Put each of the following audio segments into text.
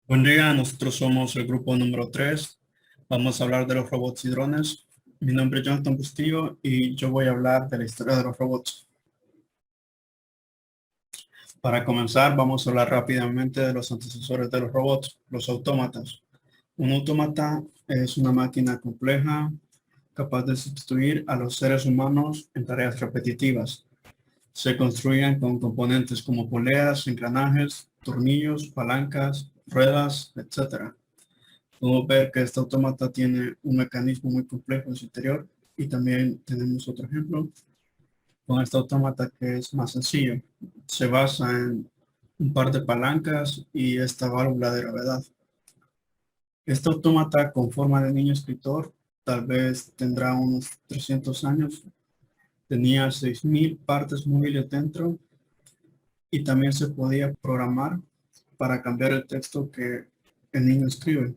Buen día, nosotros somos el grupo número 3. Vamos a hablar de los robots y drones. Mi nombre es Jonathan Bustillo y yo voy a hablar de la historia de los robots. Para comenzar, vamos a hablar rápidamente de los antecesores de los robots, los autómatas. Un autómata es una máquina compleja capaz de sustituir a los seres humanos en tareas repetitivas. Se construyen con componentes como poleas, engranajes, tornillos, palancas, ruedas, etc. Podemos ver que este autómata tiene un mecanismo muy complejo en su interior y también tenemos otro ejemplo con este autómata que es más sencillo. Se basa en un par de palancas y esta válvula de gravedad. Este autómata con forma de niño escritor tal vez tendrá unos 300 años. Tenía 6.000 partes móviles dentro y también se podía programar para cambiar el texto que el niño escribe.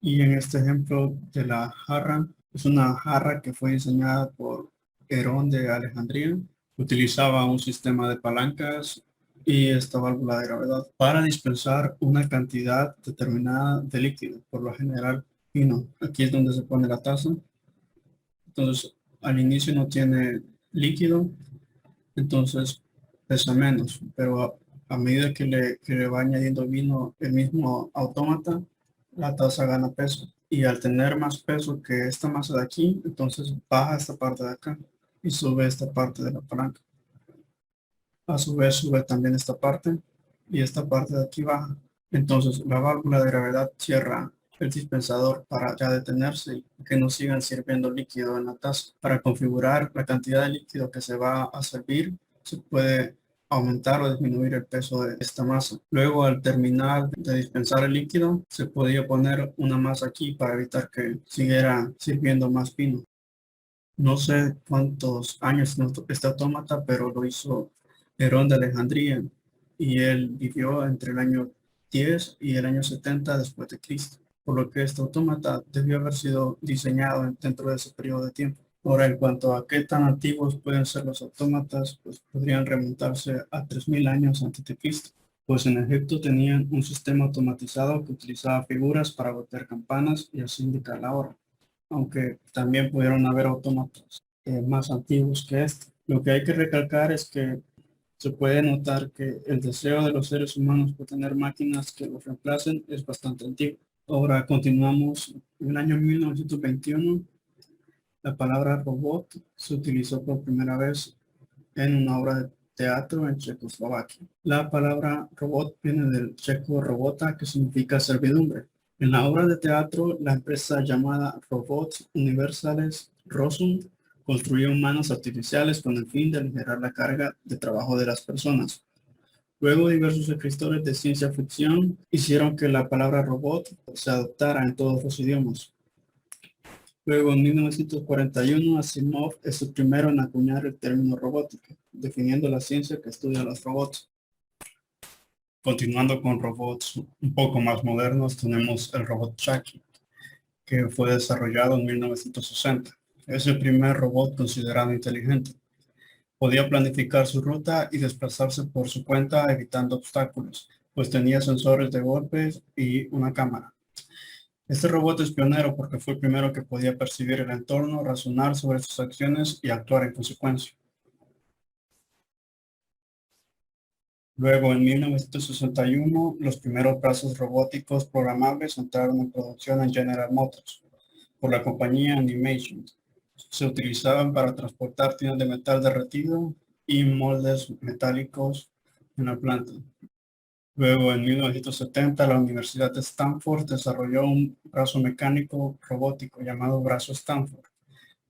Y en este ejemplo de la jarra, es una jarra que fue diseñada por Herón de Alejandría. Utilizaba un sistema de palancas y esta válvula de gravedad para dispensar una cantidad determinada de líquido, por lo general vino. Aquí es donde se pone la taza. Entonces, al inicio no tiene líquido, entonces pesa menos, pero a medida que le va añadiendo vino el mismo autómata, la taza gana peso. Y al tener más peso que esta masa de aquí, entonces baja esta parte de acá y sube esta parte de la palanca. A su vez sube también esta parte y esta parte de aquí baja. Entonces la válvula de gravedad cierra el dispensador para ya detenerse y que no sigan sirviendo líquido en la taza. Para configurar la cantidad de líquido que se va a servir, se puede aumentar o disminuir el peso de esta masa. Luego, al terminar de dispensar el líquido, se podía poner una masa aquí para evitar que siguiera sirviendo más vino. No sé cuántos años tiene este autómata, pero lo hizo Herón de Alejandría y él vivió entre el año 10 y el año 70 después de Cristo, por lo que este autómata debió haber sido diseñado dentro de ese periodo de tiempo. Ahora, en cuanto a qué tan antiguos pueden ser los autómatas, pues podrían remontarse a 3000 años antes de Cristo, pues en Egipto tenían un sistema automatizado que utilizaba figuras para golpear campanas y así indicar la hora, aunque también pudieron haber autómatas más antiguos que este. Lo que hay que recalcar es que se puede notar que el deseo de los seres humanos por tener máquinas que los reemplacen es bastante antiguo. Ahora continuamos. En el año 1921, la palabra robot se utilizó por primera vez en una obra de teatro en Checoslovaquia. La palabra robot viene del checo robota, que significa servidumbre. En la obra de teatro, la empresa llamada Robots Universales Rosum construyó manos artificiales con el fin de aligerar la carga de trabajo de las personas. Luego, diversos escritores de ciencia ficción hicieron que la palabra robot se adoptara en todos los idiomas. Luego, en 1941, Asimov es el primero en acuñar el término robótica, definiendo la ciencia que estudia los robots. Continuando con robots un poco más modernos, tenemos el robot Chucky, que fue desarrollado en 1960. Es el primer robot considerado inteligente. Podía planificar su ruta y desplazarse por su cuenta evitando obstáculos, pues tenía sensores de golpes y una cámara. Este robot es pionero porque fue el primero que podía percibir el entorno, razonar sobre sus acciones y actuar en consecuencia. Luego, en 1961, los primeros brazos robóticos programables entraron en producción en General Motors por la compañía Animation. Se utilizaban para transportar tiras de metal derretido y moldes metálicos en la planta. Luego, en 1970, la Universidad de Stanford desarrolló un brazo mecánico robótico llamado brazo Stanford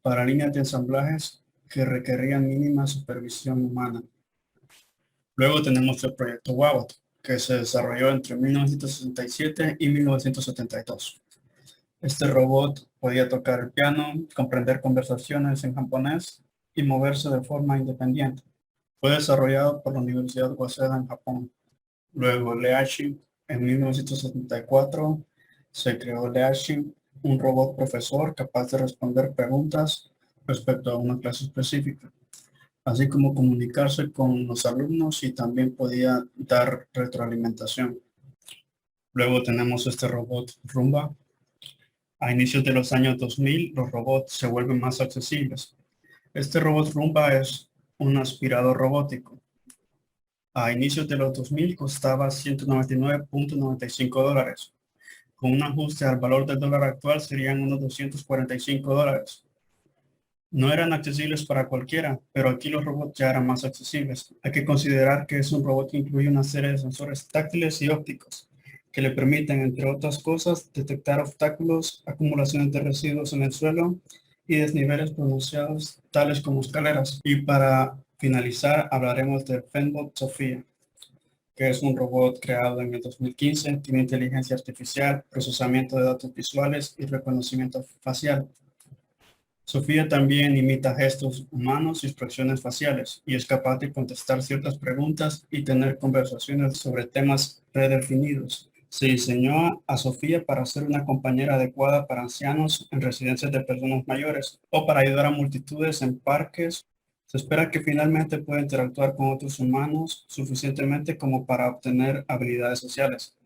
para líneas de ensamblajes que requerían mínima supervisión humana. Luego tenemos el proyecto Wabot, que se desarrolló entre 1967 y 1972. Este robot podía tocar el piano, comprender conversaciones en japonés y moverse de forma independiente. Fue desarrollado por la Universidad Waseda en Japón. Luego Leachi, en 1974, se creó Leachi, un robot profesor capaz de responder preguntas respecto a una clase específica, así como comunicarse con los alumnos y también podía dar retroalimentación. Luego tenemos este robot Roomba. A inicios de los años 2000, los robots se vuelven más accesibles. Este robot Roomba es un aspirador robótico. A inicios de los 2000 costaba 199.95 dólares. Con un ajuste al valor del dólar actual serían unos 245 dólares. No eran accesibles para cualquiera, pero aquí los robots ya eran más accesibles. Hay que considerar que es un robot que incluye una serie de sensores táctiles y ópticos que le permiten, entre otras cosas, detectar obstáculos, acumulaciones de residuos en el suelo y desniveles pronunciados, tales como escaleras. Y para finalizar, hablaremos del Fembot Sofía, que es un robot creado en el 2015, tiene inteligencia artificial, procesamiento de datos visuales y reconocimiento facial. Sofía también imita gestos humanos y expresiones faciales y es capaz de contestar ciertas preguntas y tener conversaciones sobre temas predefinidos. Se diseñó a Sofía para ser una compañera adecuada para ancianos en residencias de personas mayores o para ayudar a multitudes en parques. Se espera que finalmente pueda interactuar con otros humanos suficientemente como para obtener habilidades sociales.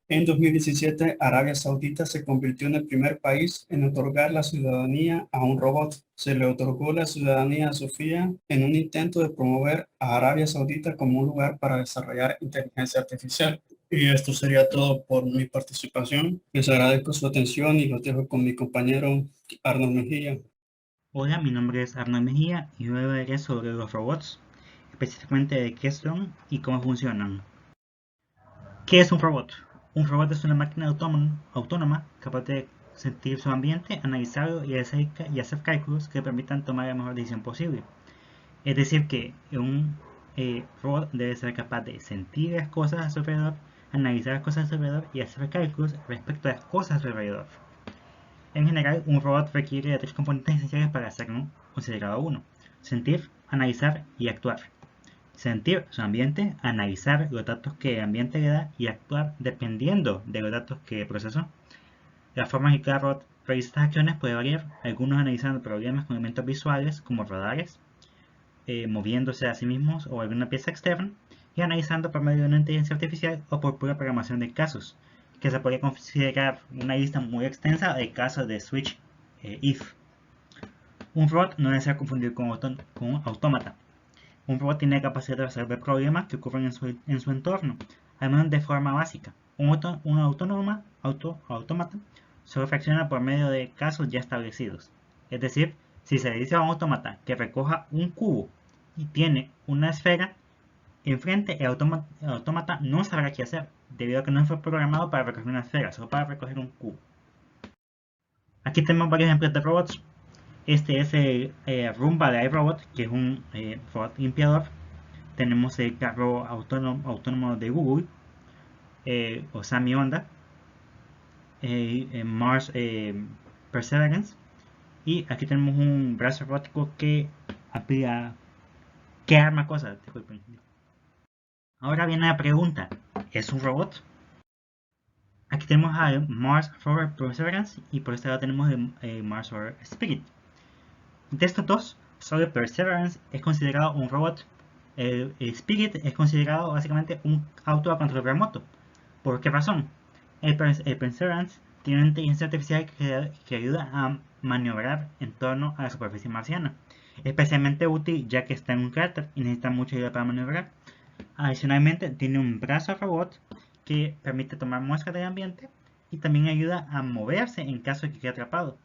En 2017, Arabia Saudita se convirtió en el primer país en otorgar la ciudadanía a un robot. Se le otorgó la ciudadanía a Sofía en un intento de promover a Arabia Saudita como un lugar para desarrollar inteligencia artificial. Y esto sería todo por mi participación. Les agradezco su atención y los dejo con mi compañero Arnold Mejía. Hola, mi nombre es Arnold Mejía y hoy hablaré sobre los robots, específicamente de qué son y cómo funcionan. ¿Qué es un robot? Un robot es una máquina autónoma capaz de sentir su ambiente, analizarlo y hacer cálculos que le permitan tomar la mejor decisión posible. Es decir, que un robot debe ser capaz de sentir las cosas a su alrededor, analizar las cosas a su alrededor y hacer cálculos respecto a las cosas a su alrededor. En general, un robot requiere de tres componentes esenciales para ser considerado uno: sentir, analizar y actuar. Sentir su ambiente, analizar los datos que el ambiente le da y actuar dependiendo de los datos que procesó. La forma en que cada robot realiza estas acciones puede variar, algunos analizando problemas con elementos visuales como radares, moviéndose a sí mismos o alguna pieza externa, y analizando por medio de una inteligencia artificial o por pura programación de casos, que se podría considerar una lista muy extensa de casos de switch if. Un robot no debe ser confundido con un autómata. Un robot tiene la capacidad de resolver problemas que ocurren en su entorno, al menos de forma básica. Un autómata solo reacciona por medio de casos ya establecidos. Es decir, si se le dice a un autómata que recoja un cubo y tiene una esfera enfrente, el autómata no sabrá qué hacer, debido a que no fue programado para recoger una esfera, solo para recoger un cubo. Aquí tenemos varios ejemplos de robots. Este es el Roomba de iRobot, que es un robot limpiador. Tenemos el carro autónomo de Google, Osami Honda, Mars Perseverance, y aquí tenemos un brazo robótico que arma cosas. Disculpen. Ahora viene la pregunta: ¿es un robot? Aquí tenemos al Mars Rover Perseverance y por este lado tenemos el Mars Rover Spirit. De estos dos, solo Perseverance es considerado un robot. El Spirit es considerado básicamente un auto a control remoto. ¿Por qué razón? El Perseverance tiene una inteligencia artificial que ayuda a maniobrar en torno a la superficie marciana. Especialmente útil ya que está en un cráter y necesita mucha ayuda para maniobrar. Adicionalmente, tiene un brazo robot que permite tomar muestras del ambiente y también ayuda a moverse en caso de que quede atrapado.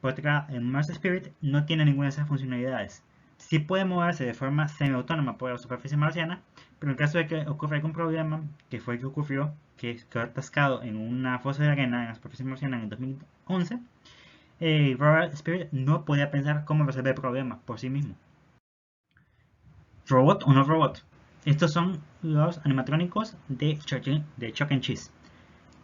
Por otro lado, el Mars Spirit no tiene ninguna de esas funcionalidades. Sí puede moverse de forma semi-autónoma por la superficie marciana, pero en caso de que ocurra algún problema, que fue el que ocurrió, que quedó atascado en una fosa de arena en la superficie marciana en el 2011, el Rover Spirit no podía pensar cómo resolver el problema por sí mismo. ¿Robot o no robot? Estos son los animatrónicos de Chuck E. Cheese.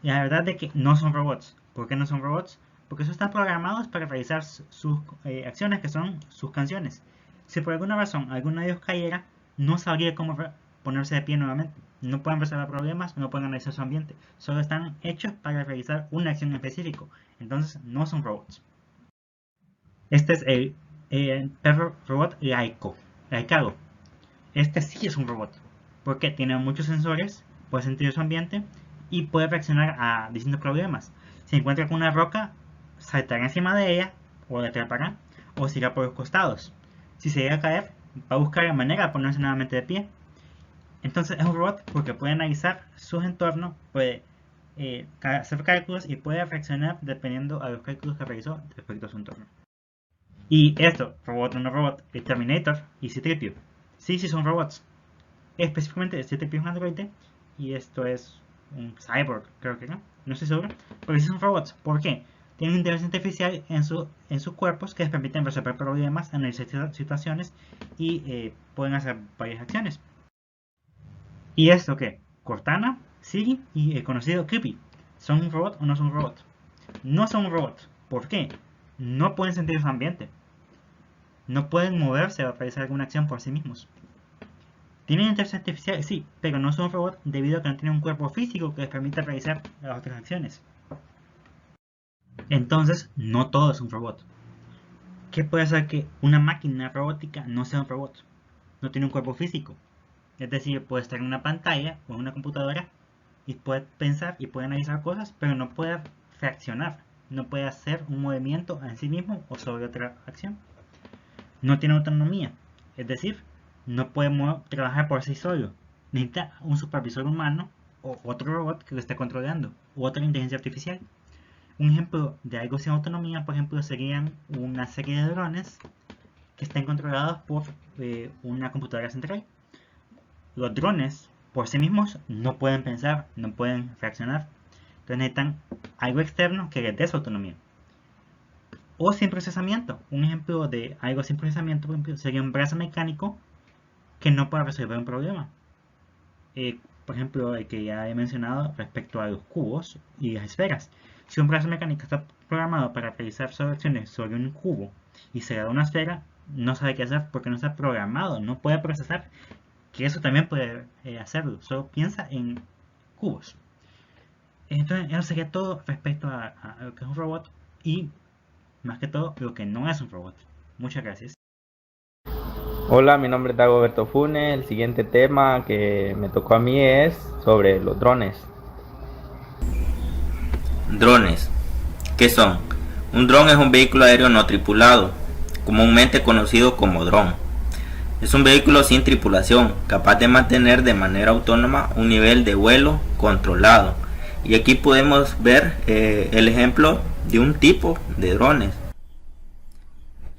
La verdad es que no son robots. ¿Por qué no son robots? Porque están programados para realizar sus acciones, que son sus canciones. Si por alguna razón alguno de ellos cayera, no sabría cómo ponerse de pie nuevamente. No pueden resolver problemas, no pueden analizar su ambiente. Solo están hechos para realizar una acción en específico. Entonces no son robots. Este es el perro robot Laikago. Este sí es un robot, porque tiene muchos sensores, puede sentir su ambiente y puede reaccionar a distintos problemas. Si encuentra con una roca, saltará encima de ella o la atrapará o se irá por los costados. Si se llega a caer, va a buscar la manera de ponerse nuevamente de pie. Entonces es un robot porque puede analizar su entorno, puede hacer cálculos y puede reaccionar dependiendo a los cálculos que realizó respecto a su entorno. Y esto, robot o no robot, el Terminator y C-3PO. Sí son robots. Específicamente C-3PO es un androide y esto es un cyborg, creo que no estoy seguro. Pero sí son robots. ¿Por qué? Tienen inteligencia artificial en sus cuerpos que les permiten resolver problemas, analizar situaciones y pueden hacer varias acciones. ¿Y esto qué? Cortana, Siri y el conocido Creepy. ¿Son un robot o no son un robot? No son un robot. ¿Por qué? No pueden sentir su ambiente. No pueden moverse o realizar alguna acción por sí mismos. Tienen inteligencia artificial, sí, pero no son un robot debido a que no tienen un cuerpo físico que les permita realizar las otras acciones. Entonces, no todo es un robot. ¿Qué puede hacer que una máquina robótica no sea un robot? No tiene un cuerpo físico. Es decir, puede estar en una pantalla o en una computadora y puede pensar y puede analizar cosas, pero no puede reaccionar. No puede hacer un movimiento en sí mismo o sobre otra acción. No tiene autonomía. Es decir, no puede trabajar por sí solo. Necesita un supervisor humano o otro robot que lo esté controlando o otra inteligencia artificial. Un ejemplo de algo sin autonomía, por ejemplo, serían una serie de drones que estén controlados por una computadora central. Los drones por sí mismos no pueden pensar, no pueden reaccionar. Entonces necesitan algo externo que les dé su autonomía. O sin procesamiento. Un ejemplo de algo sin procesamiento, por ejemplo, sería un brazo mecánico que no pueda resolver un problema. Por ejemplo, el que ya he mencionado respecto a los cubos y las esferas. Si un brazo mecánico está programado para realizar acciones sobre un cubo y se da una esfera, no sabe qué hacer porque no está programado, no puede procesar que eso también puede hacerlo, solo piensa en cubos. Entonces eso sería todo respecto a lo que es un robot y más que todo lo que no es un robot. Muchas gracias. Hola, mi nombre es Dagoberto Funes. El siguiente tema que me tocó a mí es sobre los drones. Drones. ¿Qué son? Un dron es un vehículo aéreo no tripulado, comúnmente conocido como dron. Es un vehículo sin tripulación, capaz de mantener de manera autónoma un nivel de vuelo controlado. Y aquí podemos ver el ejemplo de un tipo de drones.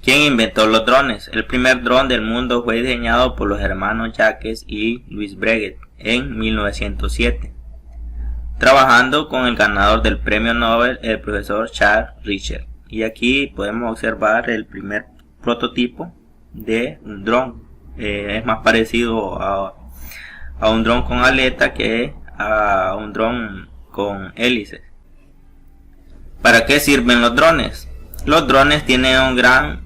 ¿Quién inventó los drones? El primer dron del mundo fue diseñado por los hermanos Jacques y Louis Breguet en 1907, trabajando con el ganador del premio Nobel, el profesor Charles Richter. Y aquí podemos observar el primer prototipo de un dron. Es más parecido a un dron con aleta que a un dron con hélices. ¿Para qué sirven los drones? Los drones tienen un gran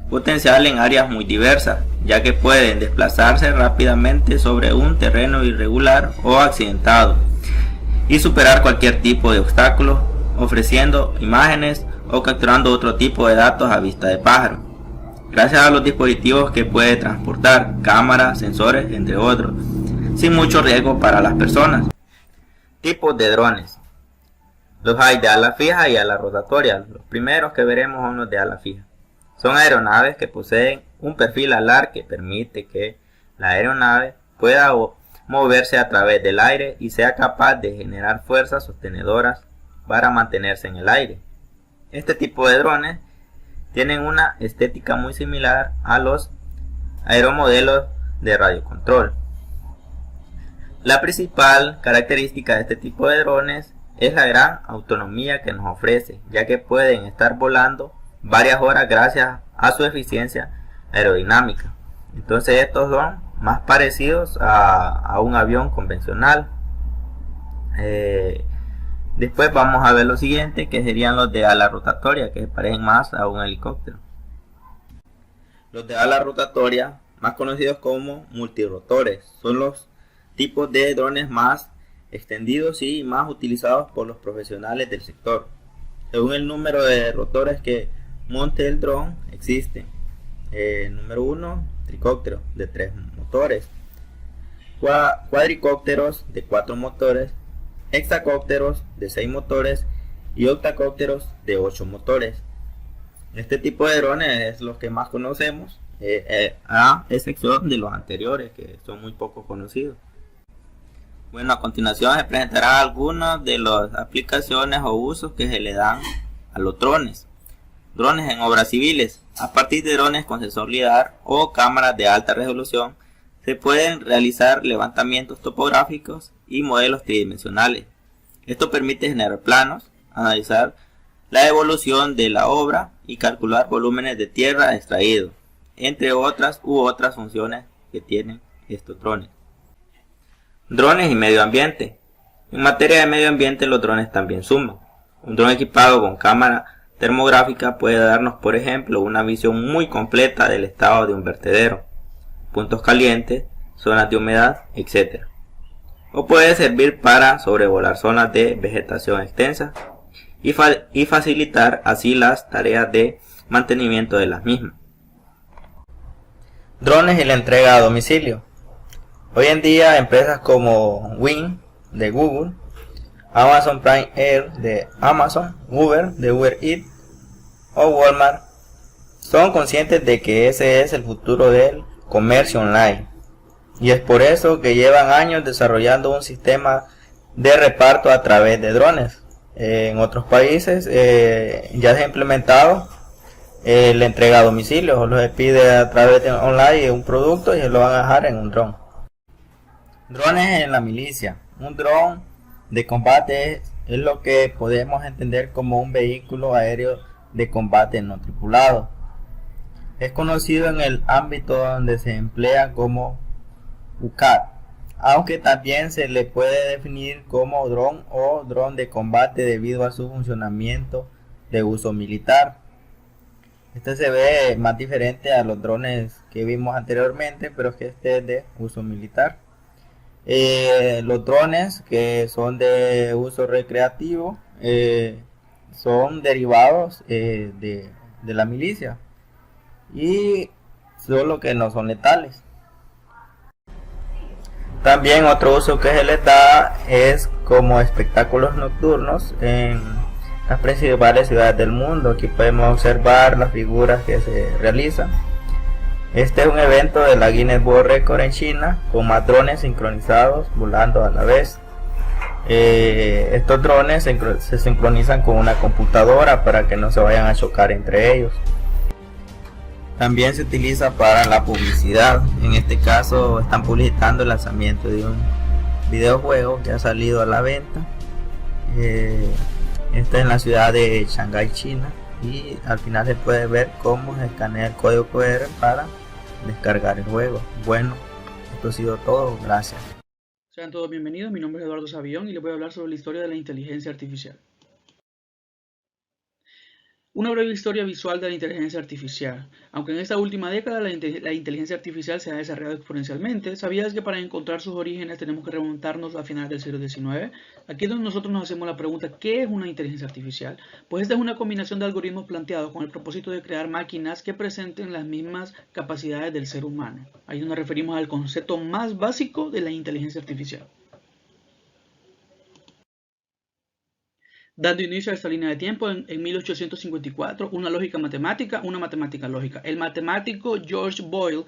potencial en áreas muy diversas, ya que pueden desplazarse rápidamente sobre un terreno irregular o accidentado y superar cualquier tipo de obstáculo, ofreciendo imágenes o capturando otro tipo de datos a vista de pájaro, gracias a los dispositivos que puede transportar, cámaras, sensores, entre otros, sin mucho riesgo para las personas. Tipos de drones. Los hay de ala fija y ala rotatoria. Los primeros que veremos son los de ala fija. Son aeronaves que poseen un perfil alar que permite que la aeronave pueda moverse a través del aire y sea capaz de generar fuerzas sostenedoras para mantenerse en el aire. Este tipo de drones tienen una estética muy similar a los aeromodelos de radiocontrol. La principal característica de este tipo de drones es la gran autonomía que nos ofrece, ya que pueden estar volando varias horas gracias a su eficiencia aerodinámica. Entonces estos son más parecidos a un avión convencional. Después vamos a ver lo siguiente, que serían los de ala rotatoria, que se parecen más a un helicóptero. Los de ala rotatoria, más conocidos como multirotores, son los tipos de drones más extendidos y más utilizados por los profesionales del sector. Según el número de rotores que monte el dron, existen número 1, tricópteros de 3 motores, cuadricópteros de 4 motores hexacópteros de 6 motores y octacópteros de 8 motores. Este tipo de drones es los que más conocemos, a excepción de los anteriores que son muy poco conocidos. Bueno, a continuación se presentará algunas de las aplicaciones o usos que se le dan a los drones. Drones en obras civiles. A partir de drones con sensor LIDAR o cámaras de alta resolución se pueden realizar levantamientos topográficos y modelos tridimensionales. Esto permite generar planos, analizar la evolución de la obra y calcular volúmenes de tierra extraídos, entre otras funciones que tienen estos drones. Drones y medio ambiente. En materia de medio ambiente los drones también suman. Un dron equipado con cámara termográfica puede darnos, por ejemplo, una visión muy completa del estado de un vertedero, puntos calientes, zonas de humedad, etc. O puede servir para sobrevolar zonas de vegetación extensa y facilitar así las tareas de mantenimiento de las mismas. Drones y la entrega a domicilio. Hoy en día empresas como Wing de Google, Amazon Prime Air de Amazon, Uber de Uber Eats o Walmart son conscientes de que ese es el futuro del comercio online, y es por eso que llevan años desarrollando un sistema de reparto a través de drones. En otros países ya se ha implementado la entrega a domicilio, o lo pide a través de online un producto y se lo van a dejar en un dron. Drones en la milicia. Un dron de combate es lo que podemos entender como un vehículo aéreo de combate no tripulado. Es conocido en el ámbito donde se emplea como UCAV, aunque también se le puede definir como dron o dron de combate debido a su funcionamiento de uso militar. Este se ve más diferente a los drones que vimos anteriormente, pero que este es de uso militar. Los drones que son de uso recreativo son derivados de la milicia, y solo que no son letales. También otro uso que se les da es como espectáculos nocturnos en las principales ciudades del mundo. Aquí podemos observar las figuras que se realizan. Este es un evento de la Guinness World Record en China, con más drones sincronizados volando a la vez. Estos drones se sincronizan con una computadora para que no se vayan a chocar entre ellos. También se utiliza para la publicidad. En este caso están publicitando el lanzamiento de un videojuego que ha salido a la venta. Esta es en la ciudad de Shanghái, China, y al final se puede ver cómo se escanea el código QR para descargar el juego. Bueno, esto ha sido todo, gracias. Sean todos bienvenidos, mi nombre es Eduardo Sabión y les voy a hablar sobre la historia de la inteligencia artificial. Una breve historia visual de la inteligencia artificial. Aunque en esta última década la inteligencia artificial se ha desarrollado exponencialmente, ¿sabías que para encontrar sus orígenes tenemos que remontarnos a finales del siglo XIX? Aquí es donde nosotros nos hacemos la pregunta, ¿qué es una inteligencia artificial? Pues esta es una combinación de algoritmos planteados con el propósito de crear máquinas que presenten las mismas capacidades del ser humano. Ahí nos referimos al concepto más básico de la inteligencia artificial. Dando inicio a esta línea de tiempo, en 1854, una matemática lógica. El matemático George Boyle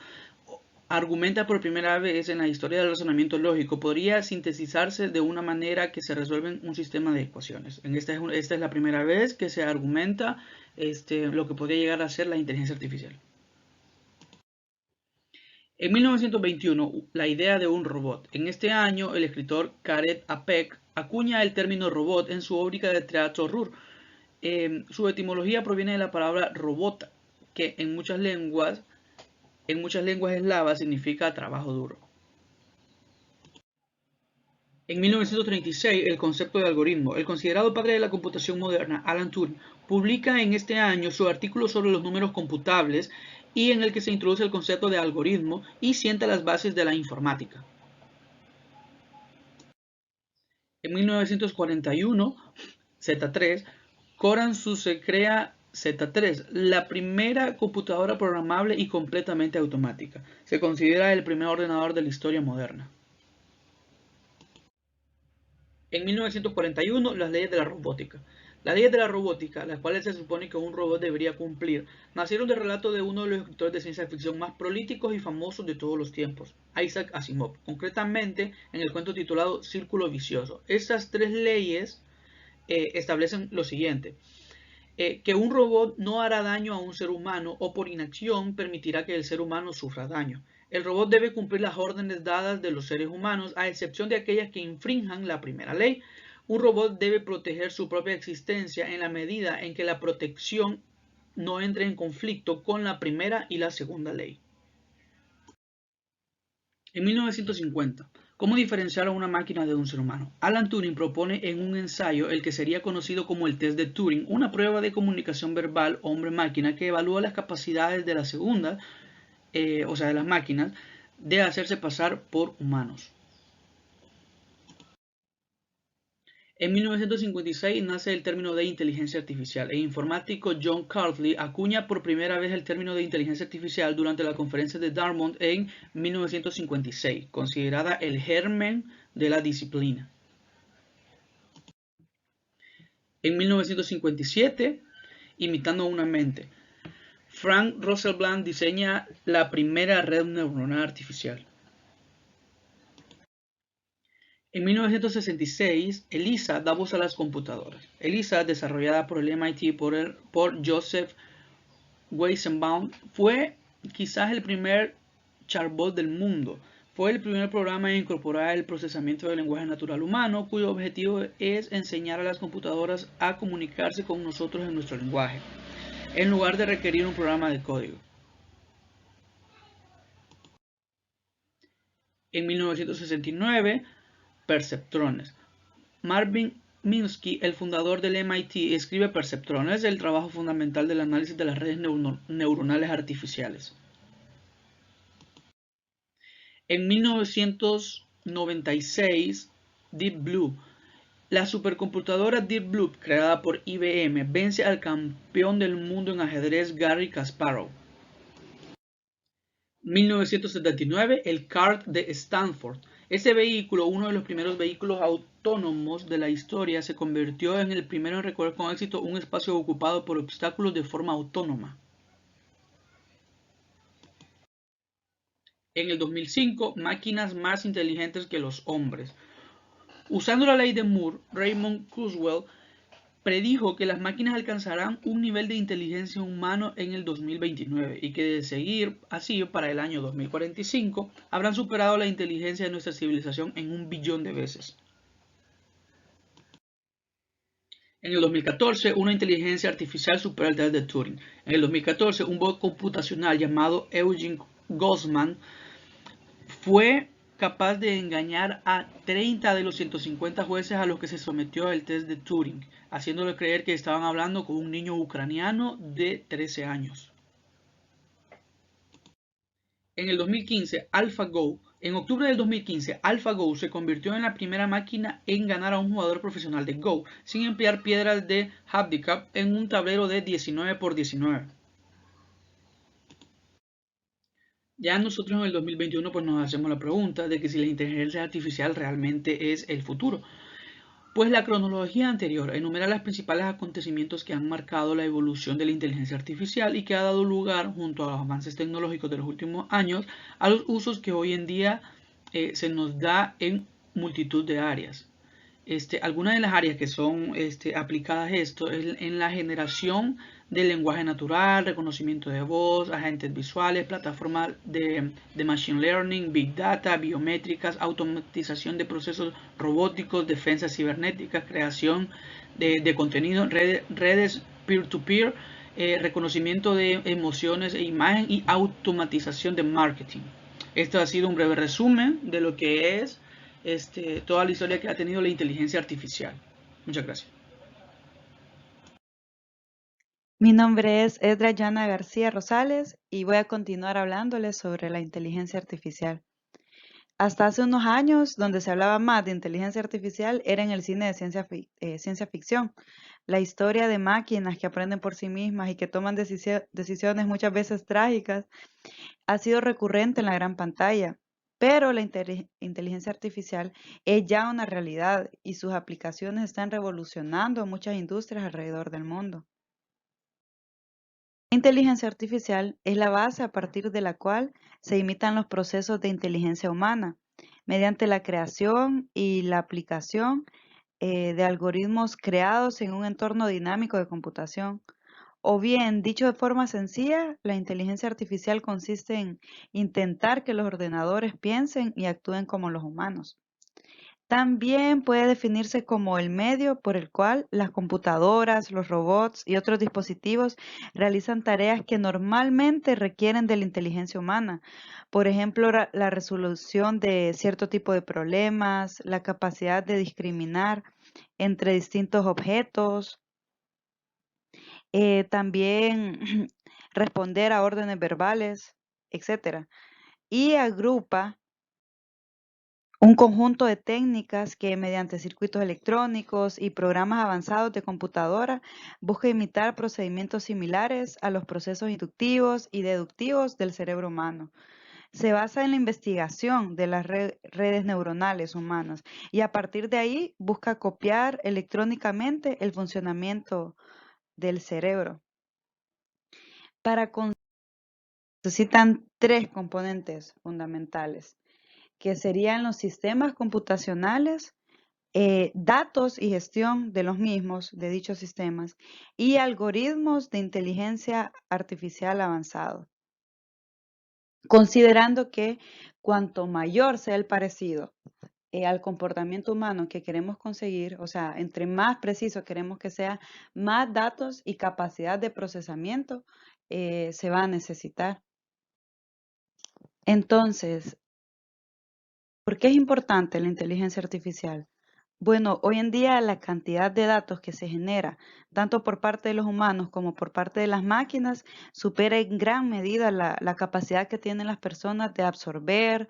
argumenta por primera vez en la historia del razonamiento lógico podría sintetizarse de una manera que se resuelve un sistema de ecuaciones. Esta es la primera vez que se argumenta lo que podría llegar a ser la inteligencia artificial. En 1921, la idea de un robot. En este año, el escritor Karel Apek acuña el término robot en su obra de teatro Ruhr. Su etimología proviene de la palabra robota, que en muchas lenguas eslavas significa trabajo duro. En 1936, el concepto de algoritmo. El considerado padre de la computación moderna, Alan Turing, publica en este año su artículo sobre los números computables y en el que se introduce el concepto de algoritmo y sienta las bases de la informática. En 1941, Z3, Coran Zuse crea Z3, la primera computadora programable y completamente automática. Se considera el primer ordenador de la historia moderna. En 1941, las leyes de la robótica. Las leyes de la robótica, las cuales se supone que un robot debería cumplir, nacieron del relato de uno de los escritores de ciencia ficción más prolíficos y famosos de todos los tiempos, Isaac Asimov, concretamente en el cuento titulado Círculo Vicioso. Estas tres leyes establecen lo siguiente: que un robot no hará daño a un ser humano o por inacción permitirá que el ser humano sufra daño. El robot debe cumplir las órdenes dadas de los seres humanos, a excepción de aquellas que infrinjan la primera ley. Un robot debe proteger su propia existencia en la medida en que la protección no entre en conflicto con la primera y la segunda ley. En 1950, ¿cómo diferenciar a una máquina de un ser humano? Alan Turing propone en un ensayo el que sería conocido como el test de Turing, una prueba de comunicación verbal hombre-máquina que evalúa las capacidades de la segunda, o sea, de las máquinas, de hacerse pasar por humanos. En 1956 nace el término de inteligencia artificial. El informático John Cartley acuña por primera vez el término de inteligencia artificial durante la conferencia de Dartmouth en 1956, considerada el germen de la disciplina. En 1957, imitando una mente, Frank Rosenblatt diseña la primera red neuronal artificial. En 1966, ELIZA da voz a las computadoras. ELIZA, desarrollada por el MIT por Joseph Weizenbaum, fue quizás el primer chatbot del mundo. Fue el primer programa en incorporar el procesamiento del lenguaje natural humano, cuyo objetivo es enseñar a las computadoras a comunicarse con nosotros en nuestro lenguaje, en lugar de requerir un programa de código. En 1969, perceptrones. Marvin Minsky, el fundador del MIT, escribe Perceptrones, el trabajo fundamental del análisis de las redes neuronales artificiales. En 1996, Deep Blue. La supercomputadora Deep Blue, creada por IBM, vence al campeón del mundo en ajedrez Garry Kasparov. 1979, el CART de Stanford. Ese vehículo, uno de los primeros vehículos autónomos de la historia, se convirtió en el primero en recorrer con éxito un espacio ocupado por obstáculos de forma autónoma. En el 2005, máquinas más inteligentes que los hombres. Usando la ley de Moore, Raymond Kurzweil predijo que las máquinas alcanzarán un nivel de inteligencia humano en el 2029 y que de seguir así para el año 2045 habrán superado la inteligencia de nuestra civilización en 1 billón de veces. En el 2014, una inteligencia artificial superó el test de Turing. En el 2014, un bot computacional llamado Eugene Goldman fue capaz de engañar a 30 de los 150 jueces a los que se sometió al test de Turing, haciéndole creer que estaban hablando con un niño ucraniano de 13 años. En el 2015, AlphaGo. En octubre del 2015, AlphaGo se convirtió en la primera máquina en ganar a un jugador profesional de Go, sin emplear piedras de handicap en un tablero de 19 por 19. Ya nosotros en el 2021 pues nos hacemos la pregunta de que si la inteligencia artificial realmente es el futuro. Pues la cronología anterior enumera los principales acontecimientos que han marcado la evolución de la inteligencia artificial y que ha dado lugar, junto a los avances tecnológicos de los últimos años, a los usos que hoy en día se nos da en multitud de áreas. Algunas de las áreas que son aplicadas a esto es en la generación del lenguaje natural, reconocimiento de voz, agentes visuales, plataformas de machine learning, big data, biométricas, automatización de procesos robóticos, defensa cibernética, creación de contenido, redes peer-to-peer, reconocimiento de emociones e imagen y automatización de marketing. Esto ha sido un breve resumen de lo que es toda la historia que ha tenido la inteligencia artificial. Muchas gracias. Mi nombre es Edra Yana García Rosales y voy a continuar hablándoles sobre la inteligencia artificial. Hasta hace unos años, donde se hablaba más de inteligencia artificial era en el cine de ciencia ficción. La historia de máquinas que aprenden por sí mismas y que toman decisiones muchas veces trágicas ha sido recurrente en la gran pantalla. pero la inteligencia artificial es ya una realidad y sus aplicaciones están revolucionando muchas industrias alrededor del mundo. La inteligencia artificial es la base a partir de la cual se imitan los procesos de inteligencia humana, mediante la creación y la aplicación de algoritmos creados en un entorno dinámico de computación. O bien, dicho de forma sencilla, la inteligencia artificial consiste en intentar que los ordenadores piensen y actúen como los humanos. También puede definirse como el medio por el cual las computadoras, los robots y otros dispositivos realizan tareas que normalmente requieren de la inteligencia humana. Por ejemplo, la resolución de cierto tipo de problemas, la capacidad de discriminar entre distintos objetos, también responder a órdenes verbales, etc. Y agrupa un conjunto de técnicas que mediante circuitos electrónicos y programas avanzados de computadora busca imitar procedimientos similares a los procesos inductivos y deductivos del cerebro humano. Se basa en la investigación de las redes neuronales humanas y a partir de ahí busca copiar electrónicamente el funcionamiento del cerebro. Para necesitan tres componentes fundamentales, que serían los sistemas computacionales, datos y gestión de los mismos, de dichos sistemas, y algoritmos de inteligencia artificial avanzado. Considerando que cuanto mayor sea el parecido al comportamiento humano que queremos conseguir, o sea, entre más preciso queremos que sea, más datos y capacidad de procesamiento se va a necesitar. Entonces, ¿por qué es importante la inteligencia artificial? Bueno, hoy en día la cantidad de datos que se genera, tanto por parte de los humanos como por parte de las máquinas, supera en gran medida la capacidad que tienen las personas de absorber,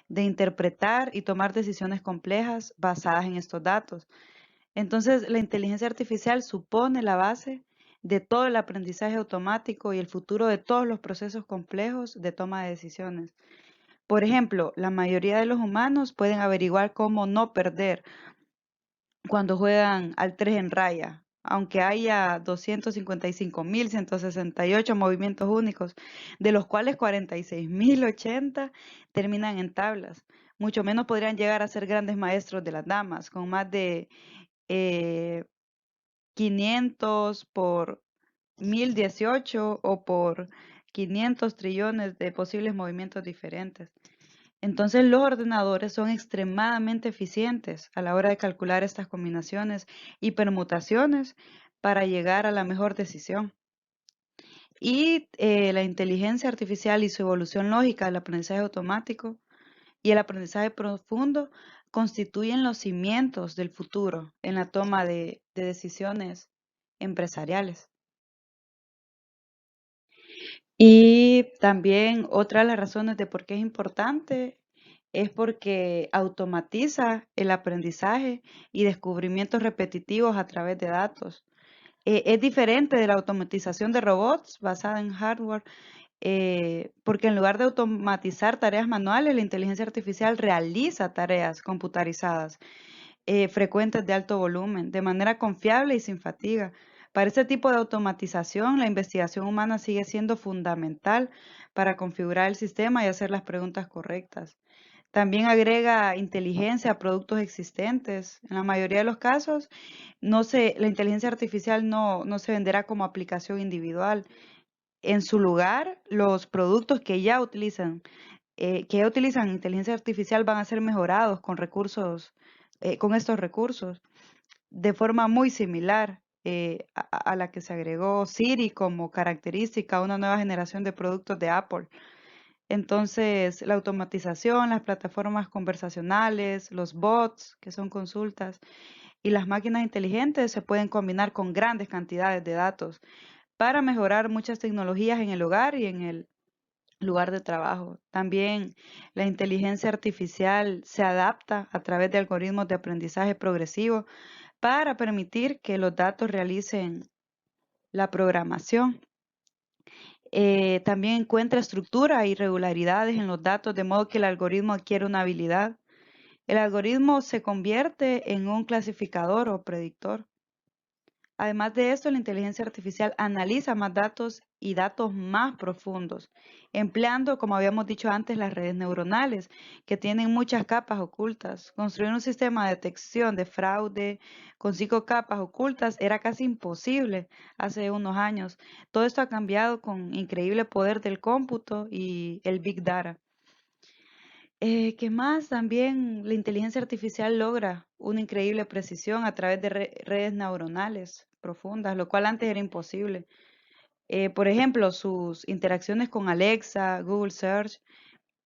de interpretar y tomar decisiones complejas basadas en estos datos. Entonces, la inteligencia artificial supone la base de todo el aprendizaje automático y el futuro de todos los procesos complejos de toma de decisiones. Por ejemplo, la mayoría de los humanos pueden averiguar cómo no perder cuando juegan al 3 en raya, aunque haya 255.168 movimientos únicos, de los cuales 46.080 terminan en tablas. Mucho menos podrían llegar a ser grandes maestros de las damas, con más de 500 por 1018 o por 500 trillones de posibles movimientos diferentes. Entonces los ordenadores son extremadamente eficientes a la hora de calcular estas combinaciones y permutaciones para llegar a la mejor decisión. Y la inteligencia artificial y su evolución lógica, el aprendizaje automático y el aprendizaje profundo constituyen los cimientos del futuro en la toma de decisiones empresariales. Y también otra de las razones de por qué es importante es porque automatiza el aprendizaje y descubrimientos repetitivos a través de datos. Es diferente de la automatización de robots basada en hardware, porque en lugar de automatizar tareas manuales, la inteligencia artificial realiza tareas computarizadas frecuentes de alto volumen, de manera confiable y sin fatiga. Para este tipo de automatización, la investigación humana sigue siendo fundamental para configurar el sistema y hacer las preguntas correctas. También agrega inteligencia a productos existentes. En la mayoría de los casos, la inteligencia artificial no se venderá como aplicación individual. En su lugar, los productos que ya utilizan inteligencia artificial van a ser mejorados con estos recursos, de forma muy similar a la que se agregó Siri como característica a una nueva generación de productos de Apple. Entonces, la automatización, las plataformas conversacionales, los bots, que son consultas, y las máquinas inteligentes se pueden combinar con grandes cantidades de datos para mejorar muchas tecnologías en el hogar y en el lugar de trabajo. También la inteligencia artificial se adapta a través de algoritmos de aprendizaje progresivo para permitir que los datos realicen la programación. También encuentra estructura y irregularidades en los datos, de modo que el algoritmo adquiere una habilidad. El algoritmo se convierte en un clasificador o predictor. Además de esto, la inteligencia artificial analiza más datos y datos más profundos, empleando, como habíamos dicho antes, las redes neuronales, que tienen muchas capas ocultas. Construir un sistema de detección de fraude con 5 capas ocultas era casi imposible hace unos años. Todo esto ha cambiado con increíble poder del cómputo y el Big Data. ¿Qué más? También la inteligencia artificial logra una increíble precisión a través de redes neuronales profundas, lo cual antes era imposible. Por ejemplo, sus interacciones con Alexa, Google Search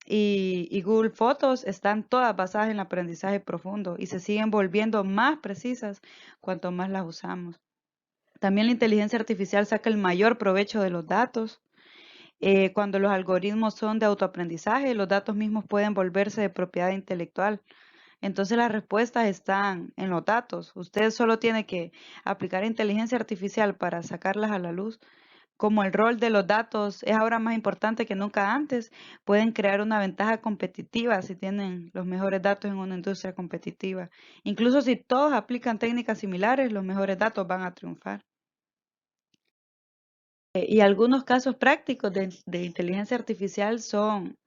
y Google Fotos están todas basadas en el aprendizaje profundo y se siguen volviendo más precisas cuanto más las usamos. También la inteligencia artificial saca el mayor provecho de los datos. Cuando los algoritmos son de autoaprendizaje, los datos mismos pueden volverse de propiedad intelectual. Entonces las respuestas están en los datos. Usted solo tiene que aplicar inteligencia artificial para sacarlas a la luz. Como el rol de los datos es ahora más importante que nunca antes, pueden crear una ventaja competitiva si tienen los mejores datos en una industria competitiva. Incluso si todos aplican técnicas similares, los mejores datos van a triunfar. Y algunos casos prácticos de inteligencia artificial son,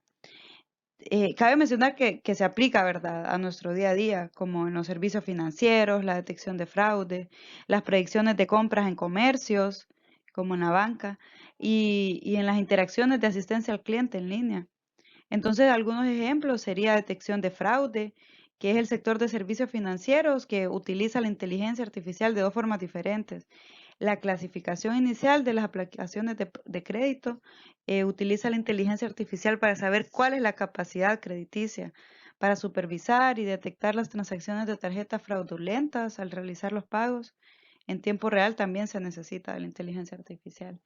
cabe mencionar que se aplica, ¿verdad?, a nuestro día a día, como en los servicios financieros, la detección de fraude, las predicciones de compras en comercios, como en la banca, y en las interacciones de asistencia al cliente en línea. Entonces, algunos ejemplos sería detección de fraude, que es el sector de servicios financieros que utiliza la inteligencia artificial de 2 formas diferentes. La clasificación inicial de las aplicaciones de crédito utiliza la inteligencia artificial para saber cuál es la capacidad crediticia, para supervisar y detectar las transacciones de tarjetas fraudulentas al realizar los pagos. En tiempo real también se necesita de la inteligencia artificial.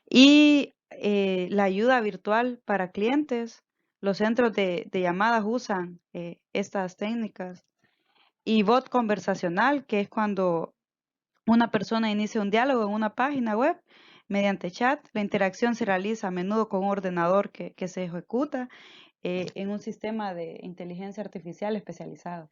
Y la ayuda virtual para clientes, los centros de llamadas usan estas técnicas. Y bot conversacional, que es cuando una persona inicia un diálogo en una página web mediante chat. La interacción se realiza a menudo con un ordenador que se ejecuta en un sistema de inteligencia artificial especializado.